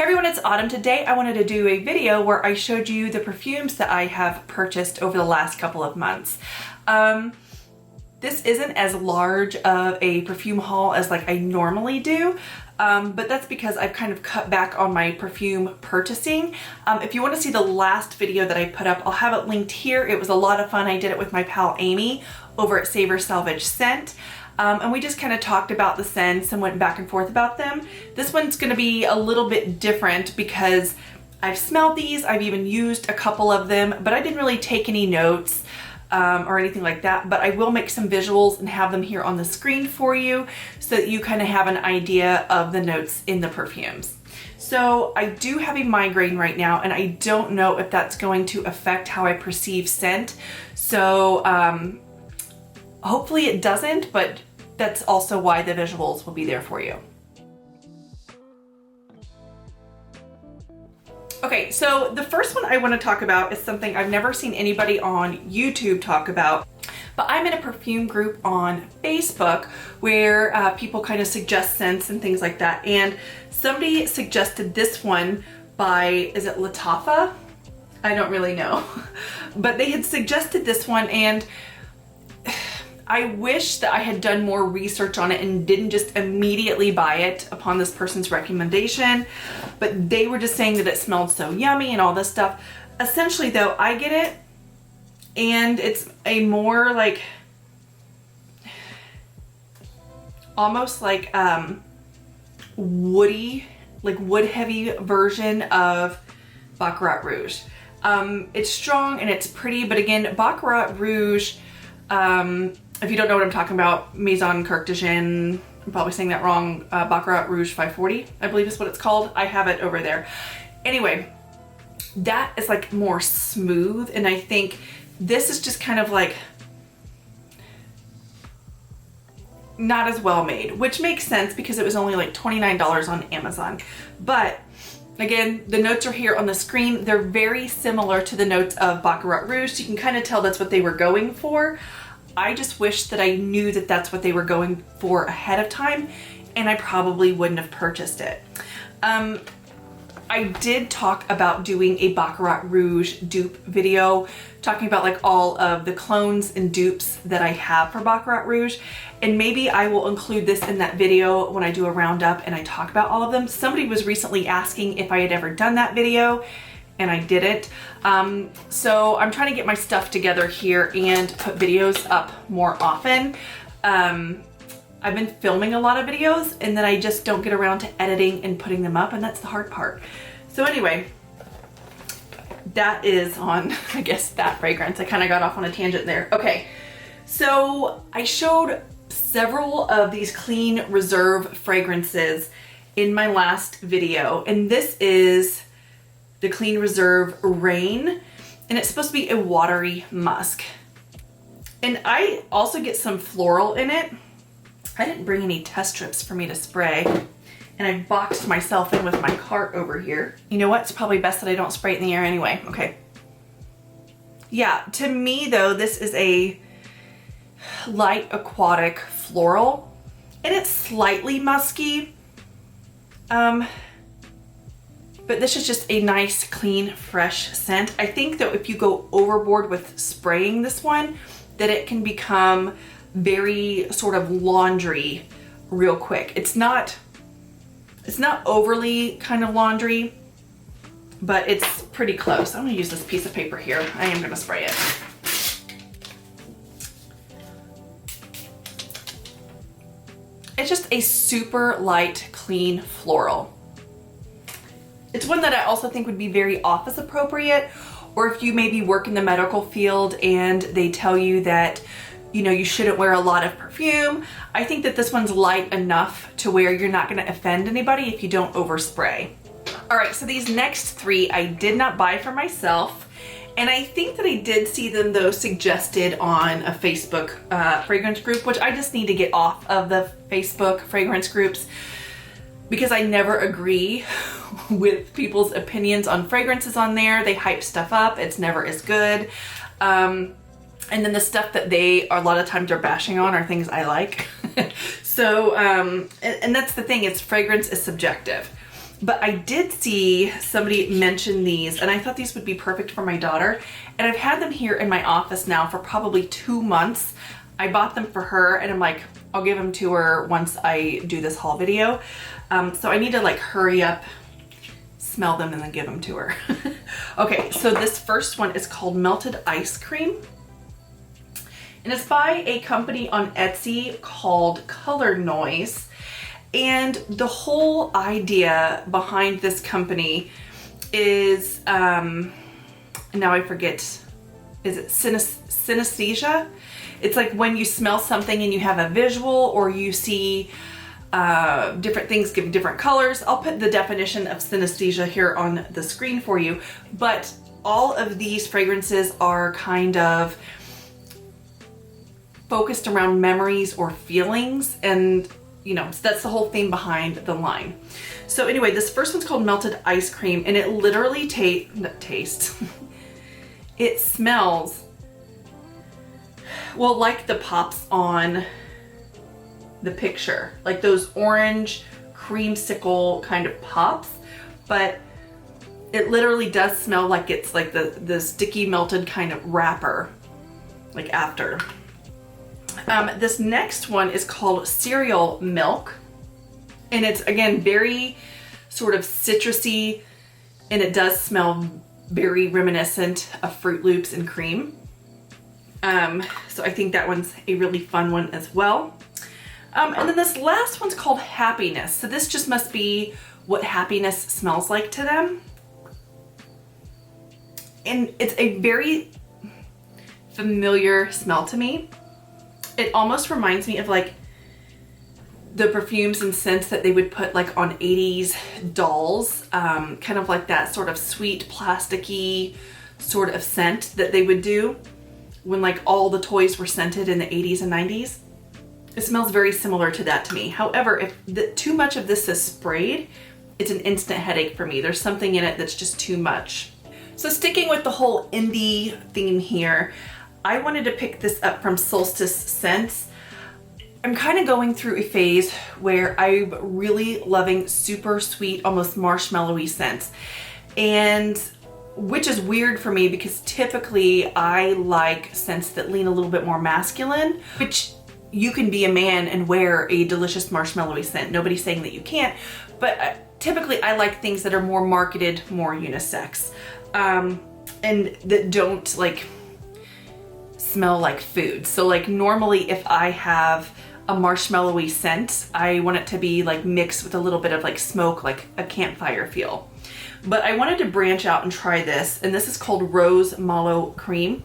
Hey everyone, it's Autumn. Today I wanted to do a video where I showed you the perfumes that I have purchased over the last couple of months. This isn't as large of a perfume haul as like I normally do, but that's because I've kind of cut back on my perfume purchasing. If you want to see the last video that I put up, I'll have it linked here. It was a lot of fun. I did it with my pal Amy over at Savor Salvage Scent. And we just kind of talked about the scents and went back and forth about them. This one's going to be a little bit different because I've smelled these, I've even used a couple of them, but I didn't really take any notes or anything like that. But I will make some visuals and have them here on the screen for you so that you kind of have an idea of the notes in the perfumes. So I do have a migraine right now, and I don't know if that's going to affect how I perceive scent. So hopefully it doesn't, but that's also why the visuals will be there for you. Okay, so the first one I want to talk about is something I've never seen anybody on YouTube talk about, but I'm in a perfume group on Facebook where people kind of suggest scents and things like that, and somebody suggested this one by, is it Latafa? I don't really know, but they had suggested this one, and I wish that I had done more research on it and didn't just immediately buy it upon this person's recommendation, but they were just saying that it smelled so yummy and all this stuff. Essentially though, I get it, and it's a more like, almost like woody, like wood heavy version of Baccarat Rouge. It's strong and it's pretty, but again, Baccarat Rouge, if you don't know what I'm talking about, Maison Cartesian, I'm probably saying that wrong, Baccarat Rouge 540, I believe is what it's called. I have it over there. Anyway, that is like more smooth, and I think this is just kind of like not as well made, which makes sense because it was only like $29 on Amazon. But again, the notes are here on the screen. They're very similar to the notes of Baccarat Rouge, so you can kind of tell that's what they were going for. I just wish that I knew that that's what they were going for ahead of time, and I probably wouldn't have purchased it. I did talk about doing a Baccarat Rouge dupe video, talking about like all of the clones and dupes that I have for Baccarat Rouge, and maybe I will include this in that video when I do a roundup and I talk about all of them. Somebody was recently asking if I had ever done that video, and I didn't. So I'm trying to get my stuff together here and put videos up more often. I've been filming a lot of videos and then I just don't get around to editing and putting them up, and that's the hard part. So anyway, that is on, I guess, that fragrance. I kind of got off on a tangent there. Okay, so I showed several of these Clean Reserve fragrances in my last video, and this is the Clean Reserve Rain, and it's supposed to be a watery musk. And I also get some floral in it. I didn't bring any test strips for me to spray, and I boxed myself in with my cart over here. You know what? It's probably best that I don't spray it in the air anyway. Okay. Yeah, to me though, this is a light aquatic floral, and it's slightly musky. But this is just a nice, clean, fresh scent. I think though if you go overboard with spraying this one, that it can become very sort of laundry real quick. It's not overly kind of laundry, but it's pretty close. I'm gonna use this piece of paper here. I am gonna spray it. It's just a super light, clean floral. It's one that I also think would be very office appropriate, or if you maybe work in the medical field and they tell you that, you know, you shouldn't wear a lot of perfume. I think that this one's light enough to where you're not gonna offend anybody if you don't overspray. All right, so these next three I did not buy for myself, and I think that I did see them though suggested on a Facebook fragrance group, which I just need to get off of the Facebook fragrance groups because I never agree with people's opinions on fragrances on there. They hype stuff up, it's never as good. And then the stuff that they a lot of times are bashing on are things I like. So, and that's the thing, it's fragrance is subjective. But I did see somebody mention these, and I thought these would be perfect for my daughter. And I've had them here in my office now for probably 2 months. I bought them for her, and I'm like, I'll give them to her once I do this haul video. So I need to like hurry up, smell them, and then give them to her. Okay, so this first one is called Melted Ice Cream. And it's by a company on Etsy called Color Noise. And the whole idea behind this company is, now I forget, is it synesthesia? It's like when you smell something and you have a visual, or you see different things give different colors. I'll put the definition of synesthesia here on the screen for you. But all of these fragrances are kind of focused around memories or feelings, and you know, so that's the whole theme behind the line. So anyway, this first one's called Melted Ice Cream, and it literally tastes it smells, well, like the pops on the picture, like those orange creamsicle kind of pops, but it literally does smell like it's like the sticky melted kind of wrapper, like after. This next one is called Cereal Milk, and it's again very sort of citrusy, and it does smell very reminiscent of Fruit Loops and cream. So I think that one's a really fun one as well. And then this last one's called Happiness. So this just must be what happiness smells like to them. And it's a very familiar smell to me. It almost reminds me of like the perfumes and scents that they would put like on 80s dolls, kind of like that sort of sweet plasticky sort of scent that they would do when like all the toys were scented in the 80s and 90s. It smells very similar to that to me. However, if too much of this is sprayed, it's an instant headache for me. There's something in it that's just too much. So sticking with the whole indie theme here, I wanted to pick this up from Solstice Scents. I'm kind of going through a phase where I'm really loving super sweet, almost marshmallowy scents. And which is weird for me because typically I like scents that lean a little bit more masculine, which you can be a man and wear a delicious marshmallowy scent. Nobody's saying that you can't, but typically I like things that are more marketed, more unisex, and that don't like smell like food. So like normally if I have a marshmallowy scent, I want it to be like mixed with a little bit of like smoke, like a campfire feel. But I wanted to branch out and try this, and this is called Rose Mallow Cream.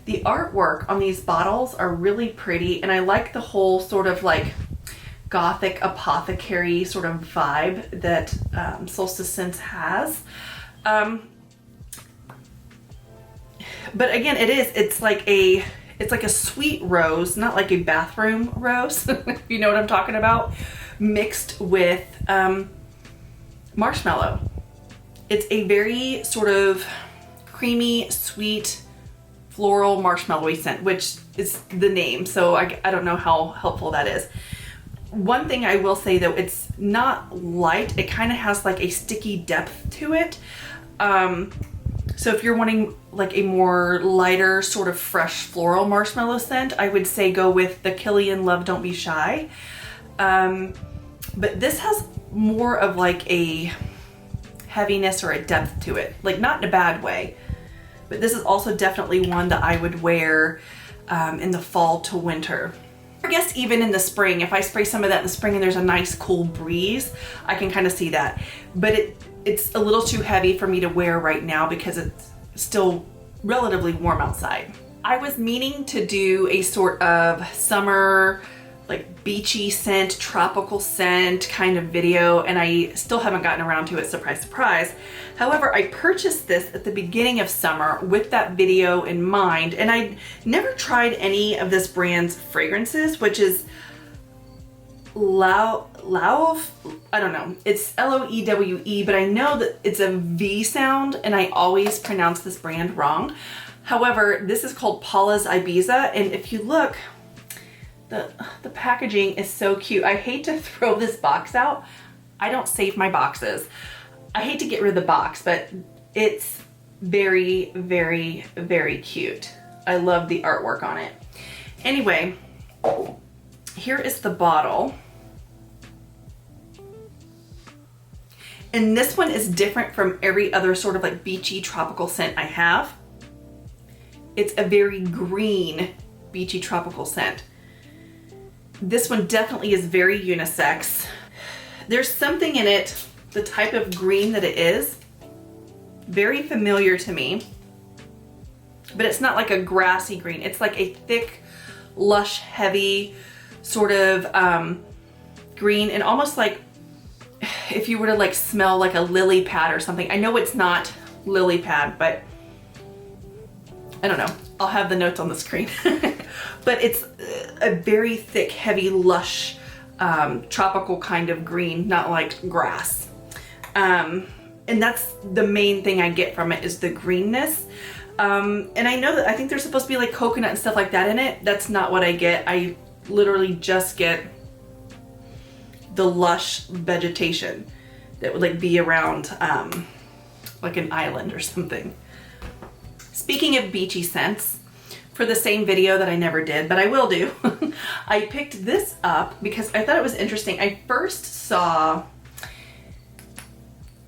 The artwork on these bottles are really pretty, and I like the whole sort of like gothic apothecary sort of vibe that Solstice Scents has. But again, it's like a sweet rose, not like a bathroom rose, if you know what I'm talking about, mixed with marshmallow. It's a very sort of creamy, sweet, floral marshmallowy scent, which is the name, so I don't know how helpful that is. One thing I will say though, it's not light, it kind of has like a sticky depth to it. So if you're wanting like a more lighter sort of fresh floral marshmallow scent, I would say go with the Killian Love Don't Be Shy. But this has more of like a heaviness or a depth to it, like not in a bad way. But this is also definitely one that I would wear in the fall to winter. I guess even in the spring, if I spray some of that in the spring and there's a nice cool breeze, I can kind of see that. But it's a little too heavy for me to wear right now because it's still relatively warm outside. I was meaning to do a sort of summer, like beachy scent, tropical scent kind of video, and I still haven't gotten around to it, surprise, surprise. However, I purchased this at the beginning of summer with that video in mind, and I never tried any of this brand's fragrances, which is I don't know, it's Loewe, but I know that it's a V sound and I always pronounce this brand wrong. However, this is called Paulas Ibiza, and if you look, the packaging is so cute. I hate to throw this box out. I don't save my boxes. I hate to get rid of the box, but it's very, very, very cute. I love the artwork on it. Anyway, here is the bottle. And this one is different from every other sort of like beachy tropical scent I have. It's a very green beachy tropical scent. This one definitely is very unisex. There's something in it, the type of green that it is, very familiar to me, but it's not like a grassy green. It's like a thick, lush, heavy sort of green, and almost like if you were to like smell like a lily pad or something. I know it's not lily pad, but I don't know. I'll have the notes on the screen. But it's a very thick, heavy, lush, tropical kind of green, not like grass. And that's the main thing I get from it, is the greenness. And I know that I think there's supposed to be like coconut and stuff like that in it. That's not what I get. I literally just get the lush vegetation that would like be around like an island or something. Speaking of beachy scents, for the same video that I never did, but I will do, I picked this up because I thought it was interesting. I first saw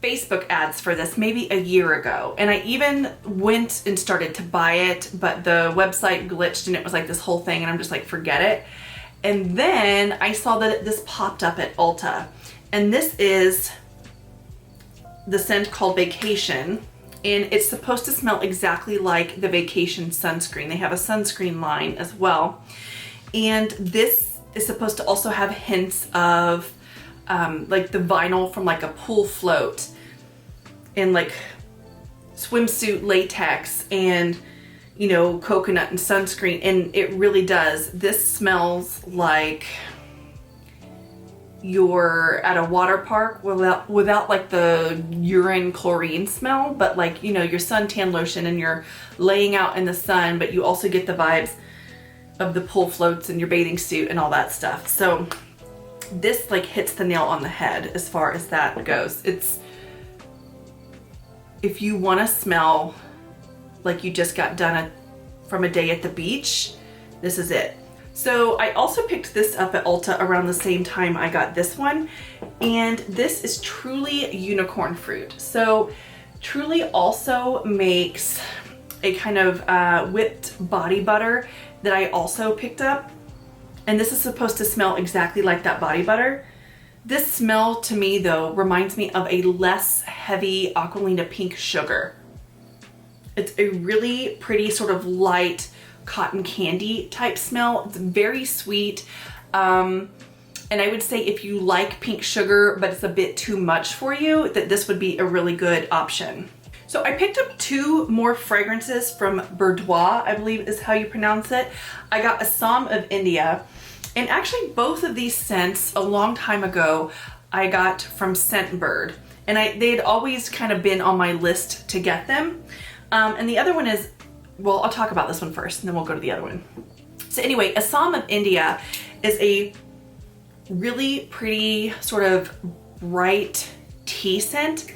Facebook ads for this maybe a year ago, and I even went and started to buy it, but the website glitched and it was like this whole thing, and I'm just like, forget it. And then I saw that this popped up at Ulta, and this is the scent called Vacation, and it's supposed to smell exactly like the Vacation sunscreen. They have a sunscreen line as well, and this is supposed to also have hints of like the vinyl from like a pool float and like swimsuit latex and, you know, coconut and sunscreen, and it really does. This smells like you're at a water park without like the urine chlorine smell, but like, you know, your suntan lotion and you're laying out in the sun, but you also get the vibes of the pool floats and your bathing suit and all that stuff. So this like hits the nail on the head as far as that goes. It's, if you want to smell like you just got done from a day at the beach, this is it. So I also picked this up at Ulta around the same time I got this one, and this is Truly Unicorn Fruit. So Truly also makes a kind of whipped body butter that I also picked up, and this is supposed to smell exactly like that body butter. This smell to me though reminds me of a less heavy Aqualina pink sugar. It's a really pretty sort of light cotton candy type smell. It's very sweet. And I would say if you like pink sugar, but it's a bit too much for you, that this would be a really good option. So I picked up two more fragrances from Bourdois, I believe is how you pronounce it. I got Assam of India, and actually both of these scents a long time ago I got from Scentbird, and they had always kind of been on my list to get them. And the other one is, well, I'll talk about this one first and then we'll go to the other one. So anyway, Assam of India is a really pretty sort of bright tea scent.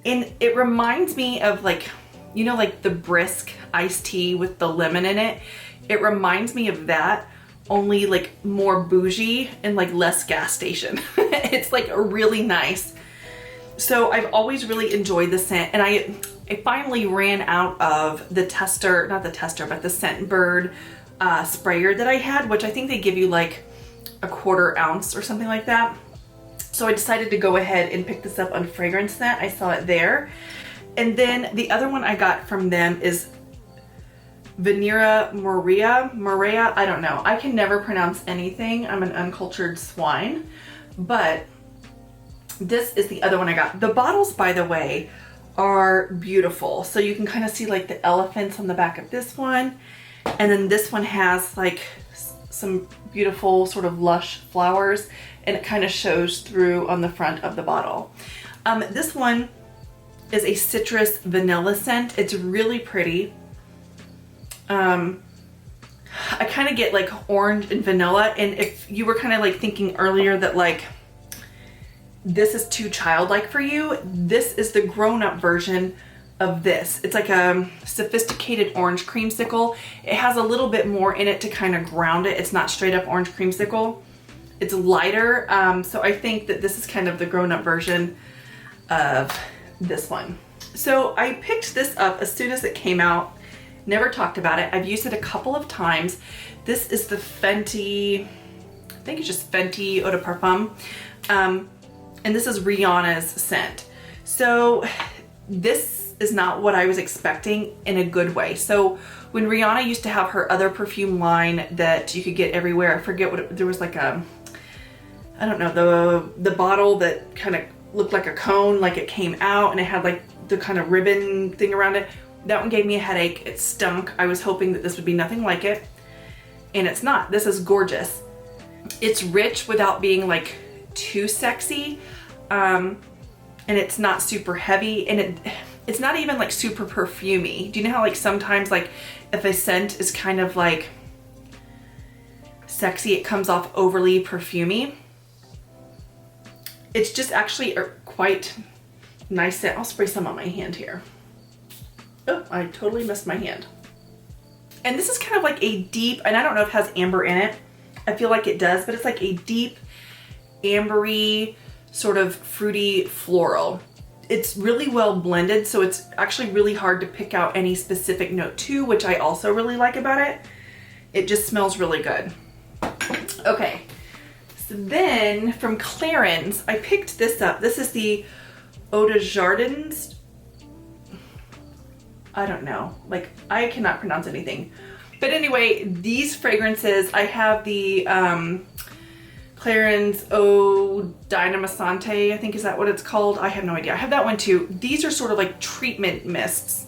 And it reminds me of like, you know, like the brisk iced tea with the lemon in it. It reminds me of that, only like more bougie and like less gas station. It's like really nice. So I've always really enjoyed the scent, and I finally ran out of the tester, not the tester, but the Scentbird sprayer that I had, which I think they give you like a 1/4 ounce or something like that. So I decided to go ahead and pick this up on Fragrance Net. I saw it there. And then the other one I got from them is Venera Marea, I don't know. I can never pronounce anything. I'm an uncultured swine. But this is the other one I got. The bottles, by the way, are beautiful. So you can kind of see like the elephants on the back of this one. And then this one has like some beautiful sort of lush flowers, and it kind of shows through on the front of the bottle. This one is a citrus vanilla scent. It's really pretty. I kind of get like orange and vanilla, and if you were kind of like thinking earlier that like this is too childlike for you, this is the grown-up version of this. It's like a sophisticated orange creamsicle. It has a little bit more in it to kind of ground it. It's not straight up orange creamsicle. It's lighter, so I think that this is kind of the grown-up version of this one. So I picked this up as soon as it came out. Never talked about it. I've used it a couple of times. This is the Fenty, I think it's just Fenty Eau de Parfum. And this is Rihanna's scent. So this is not what I was expecting in a good way. So when Rihanna used to have her other perfume line that you could get everywhere, I forget what it, there was like a, I don't know, the bottle that kind of looked like a cone, like it came out and it had like the kind of ribbon thing around it. That one gave me a headache. It stunk. I was hoping that this would be nothing like it, and it's not. This is gorgeous. It's rich without being like too sexy, and it's not super heavy, and it's not even like super perfumey. Do you know how like sometimes like if a scent is kind of like sexy, it comes off overly perfumey? It's just actually a quite nice scent. I'll spray some on my hand here. Oh, I totally missed my hand. And this is kind of like a deep, and I don't know if it has amber in it. I feel like it does, but it's like a deep ambery sort of fruity floral. It's really well blended, so it's actually really hard to pick out any specific note too, which I also really like about it. It just smells really good. Okay, so then from Clarins, I picked this up. This is the Eau de Jardins. I don't know, like I cannot pronounce anything. But anyway, these fragrances, I have the Clarins Eau Dynamisante, I think is that what it's called? I have no idea. I have that one too. These are sort of like treatment mists.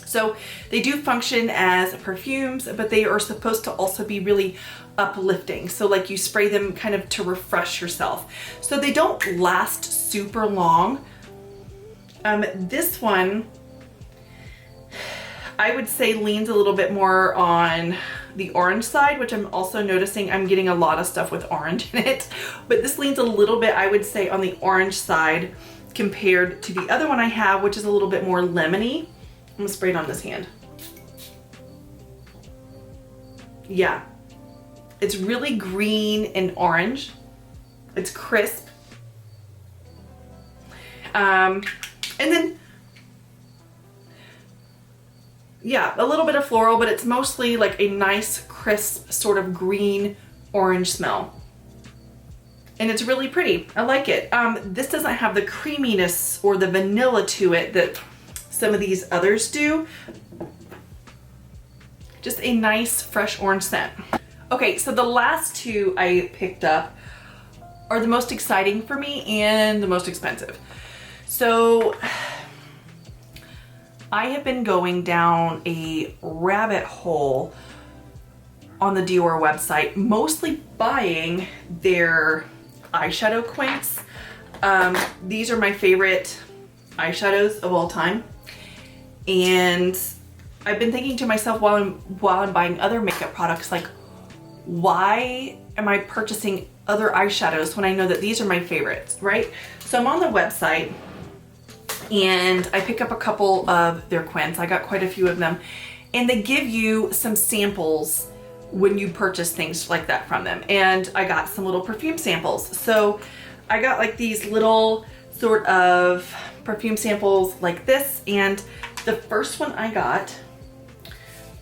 So they do function as perfumes, but they are supposed to also be really uplifting. So like you spray them kind of to refresh yourself. So they don't last super long. This one, I would say leans a little bit more on the orange side, which I'm also noticing I'm getting a lot of stuff with orange in it. But this leans a little bit, I would say, on the orange side compared to the other one I have, which is a little bit more lemony. I'm gonna spray it on this hand. Yeah, it's really green and orange. It's crisp. And then, yeah, a little bit of floral, but it's mostly like a nice, crisp, sort of green orange smell. And it's really pretty. I like it. This doesn't have the creaminess or the vanilla to it that some of these others do. Just a nice, fresh orange scent. Okay, so the last two I picked up are the most exciting for me and the most expensive. So I have been going down a rabbit hole on the Dior website, mostly buying their eyeshadow quints. These are my favorite eyeshadows of all time. And I've been thinking to myself while I'm buying other makeup products, like, why am I purchasing other eyeshadows when I know that these are my favorites, right? So I'm on the website and I pick up a couple of their quints. I got quite a few of them, and they give you some samples when you purchase things like that from them. And I got some little perfume samples. So I got like these little sort of perfume samples like this, and the first one I got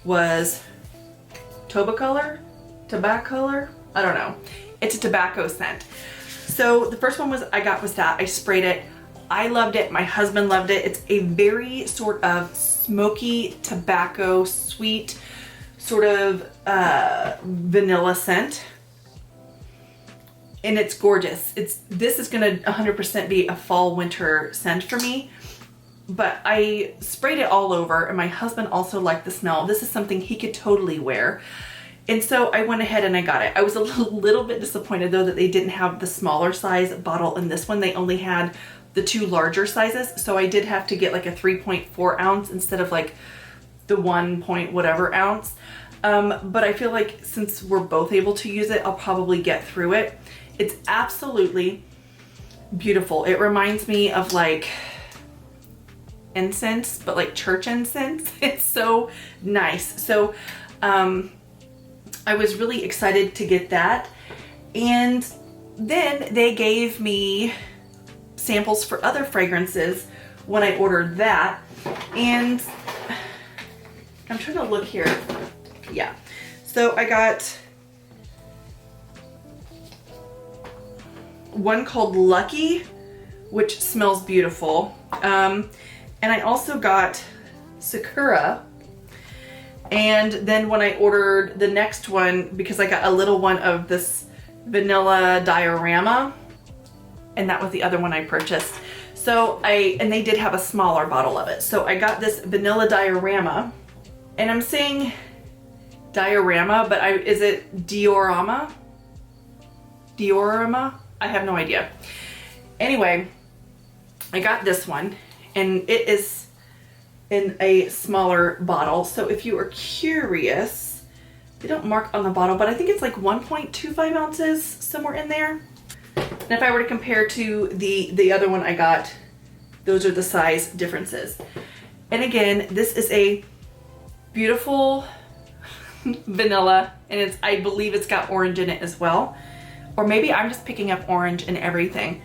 was Tobacco, I don't know. It's a tobacco scent. So the first one I got was that. I sprayed it. I loved it. My husband loved it. It's a very sort of smoky tobacco, sweet, sort of vanilla scent. And it's gorgeous. This is gonna 100% be a fall winter scent for me. But I sprayed it all over, and my husband also liked the smell. This is something he could totally wear. And so I went ahead and I got it. I was a little bit disappointed though that they didn't have the smaller size bottle in this one. They only had the two larger sizes. So I did have to get like a 3.4 ounce instead of like the 1 point whatever ounce. But I feel like since we're both able to use it, I'll probably get through it. It's absolutely beautiful. It reminds me of like incense, but like church incense. It's so nice. So I was really excited to get that. And then they gave me samples for other fragrances when I ordered that. And I'm trying to look here. Yeah. So I got one called Lucky, which smells beautiful. And I also got Sakura. And then when I ordered the next one, because I got a little one of this vanilla diorama, and that was the other one I purchased. So and they did have a smaller bottle of it. So I got this vanilla diorama, and I'm saying diorama, but is it diorama? Diorama? I have no idea. Anyway, I got this one, and it is in a smaller bottle. So if you are curious, they don't mark on the bottle, but I think it's like 1.25 ounces, somewhere in there. And if I were to compare to the other one I got, those are the size differences. And again, this is a beautiful vanilla, and I believe it's got orange in it as well. Or maybe I'm just picking up orange in everything.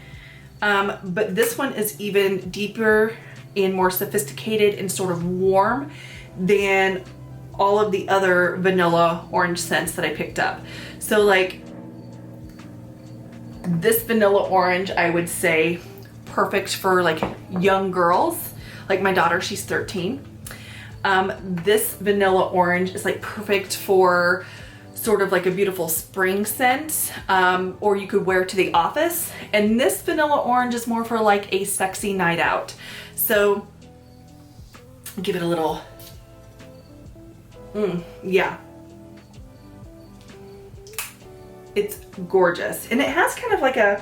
But this one is even deeper and more sophisticated and sort of warm than all of the other vanilla orange scents that I picked up. So like this vanilla orange, I would say perfect for like young girls. Like my daughter, she's 13. This vanilla orange is like perfect for sort of like a beautiful spring scent, or you could wear it to the office. And this vanilla orange is more for like a sexy night out. So give it a little, yeah. It's gorgeous. And it has kind of like a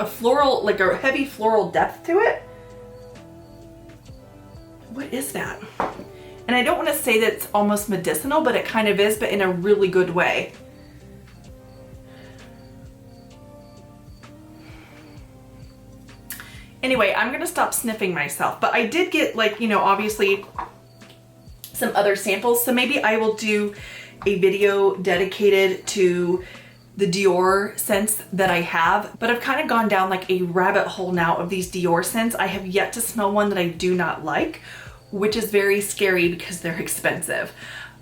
floral, like a heavy floral depth to it. What is that? And I don't want to say that it's almost medicinal, but it kind of is, but in a really good way. Anyway, I'm gonna stop sniffing myself, but I did get, like, you know, obviously some other samples, so maybe I will do a video dedicated to the Dior scents that I have. But I've kind of gone down like a rabbit hole now of these Dior scents. I have yet to smell one that I do not like, which is very scary because they're expensive.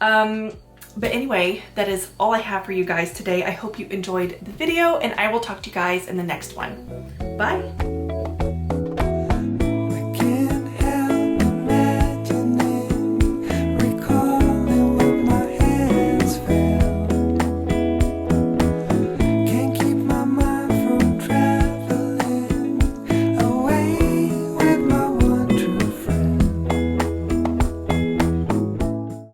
But anyway, that is all I have for you guys today. I hope you enjoyed the video, and I will talk to you guys in the next one. Bye.